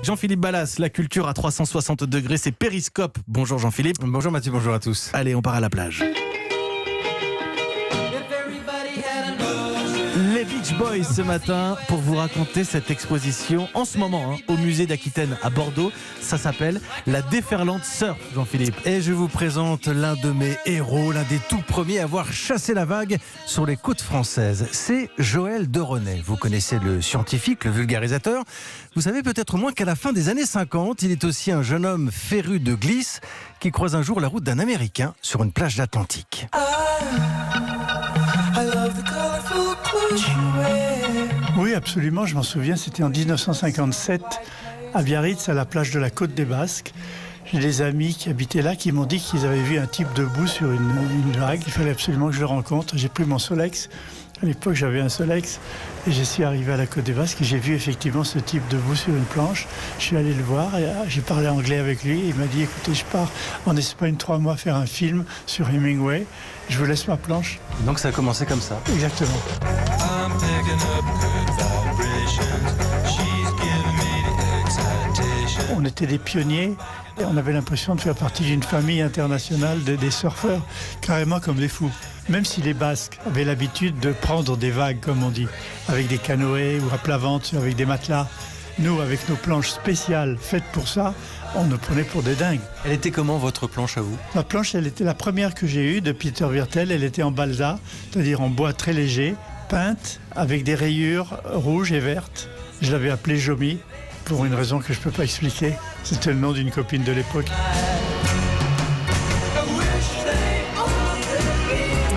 Jean-Philippe Ballas, la culture à 360 degrés, c'est Périscope. Bonjour Jean-Philippe. Bonjour Mathieu, bonjour à tous. Allez, on part à la plage. Les Beach Boys ce matin pour vous raconter cette exposition en ce moment au musée d'Aquitaine à Bordeaux. Ça s'appelle La Déferlante Surf, Jean-Philippe. Et je vous présente l'un de mes héros, l'un des tout premiers à avoir chassé la vague sur les côtes françaises. C'est Joël de René. Vous connaissez le scientifique, le vulgarisateur. Vous savez peut-être moins qu'à la fin des années 50, il est aussi un jeune homme féru de glisse qui croise un jour la route d'un Américain sur une plage d'Atlantique. Oui, absolument, je m'en souviens, c'était en 1957 à Biarritz, à la plage de la Côte des Basques. J'ai des amis qui habitaient là qui m'ont dit qu'ils avaient vu un type debout sur une vague. Il fallait absolument que je le rencontre. J'ai pris mon Solex. À l'époque, j'avais un Solex et je suis arrivé à la Côte des Basques et j'ai vu effectivement ce type debout sur une planche. Je suis allé le voir et j'ai parlé anglais avec lui. Il m'a dit, écoutez, je pars en Espagne 3 mois faire un film sur Hemingway. Je vous laisse ma planche. Donc ça a commencé comme ça. Exactement. On était des pionniers et on avait l'impression de faire partie d'une famille internationale des surfeurs, carrément comme des fous. Même si les Basques avaient l'habitude de prendre des vagues, comme on dit, avec des canoës ou à plat ventre, avec des matelas, nous, avec nos planches spéciales faites pour ça, on nous prenait pour des dingues. Elle était comment votre planche à vous ? Ma planche, elle était la première que j'ai eue de Peter Wirtel. Elle était en balsa, c'est-à-dire en bois très léger, peinte avec des rayures rouges et vertes. Je l'avais appelée Jomi, pour une raison que je ne peux pas expliquer. C'était le nom d'une copine de l'époque.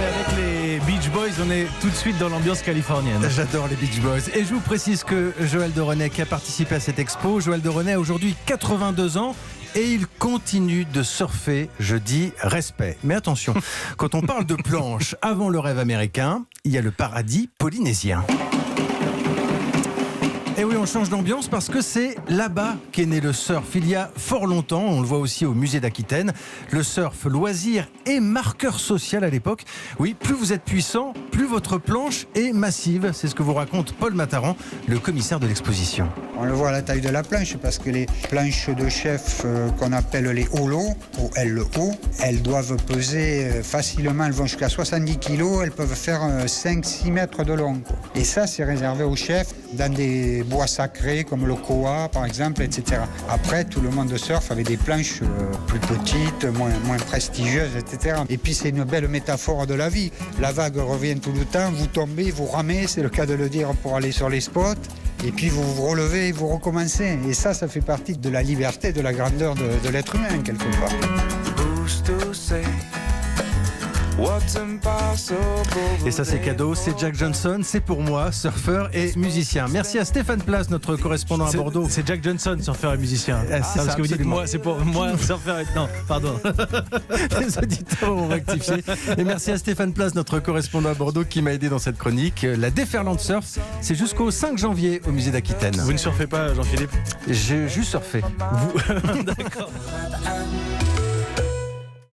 Avec les Beach Boys, on est tout de suite dans l'ambiance californienne. J'adore les Beach Boys. Et je vous précise que Joël de René qui a participé à cette expo, Joël de René a aujourd'hui 82 ans et il continue de surfer. Je dis respect. Mais attention, quand on parle de planche avant le rêve américain, il y a le paradis polynésien. Et oui, on change d'ambiance parce que c'est là-bas qu'est né le surf il y a fort longtemps. On le voit aussi au musée d'Aquitaine. Le surf, loisir et marqueur social à l'époque. Oui, plus vous êtes puissant, plus votre planche est massive. C'est ce que vous raconte Paul Mataran, le commissaire de l'exposition. On le voit à la taille de la planche parce que les planches de chef qu'on appelle les holos, ou LO, elles doivent peser facilement, elles vont jusqu'à 70 kg, elles peuvent faire 5-6 mètres de long. Et ça, c'est réservé aux chefs dans des bois sacrés comme le koa par exemple, etc. Après, tout le monde surf avait des planches plus petites, moins prestigieuses, etc. Et puis c'est une belle métaphore de la vie. La vague revient tout le temps, vous tombez, vous ramez, c'est le cas de le dire pour aller sur les spots. Et puis vous vous relevez et vous recommencez. Et ça fait partie de la liberté, de la grandeur de l'être humain, quelque part. Et ça c'est cadeau, c'est Jack Johnson, c'est pour moi, surfeur et musicien. Merci à Stéphane Place, notre correspondant à Bordeaux. C'est Jack Johnson, surfeur et musicien. C'est ça, parce que vous dites absolument. moi, c'est pour moi, surfeur et... Non, pardon. Les auditeurs vont rectifier. Et merci à Stéphane Place, notre correspondant à Bordeaux, qui m'a aidé dans cette chronique. La Déferlante Surf, c'est jusqu'au 5 janvier au musée d'Aquitaine. Vous ne surfez pas, Jean-Philippe ? J'ai juste surfé. Vous D'accord.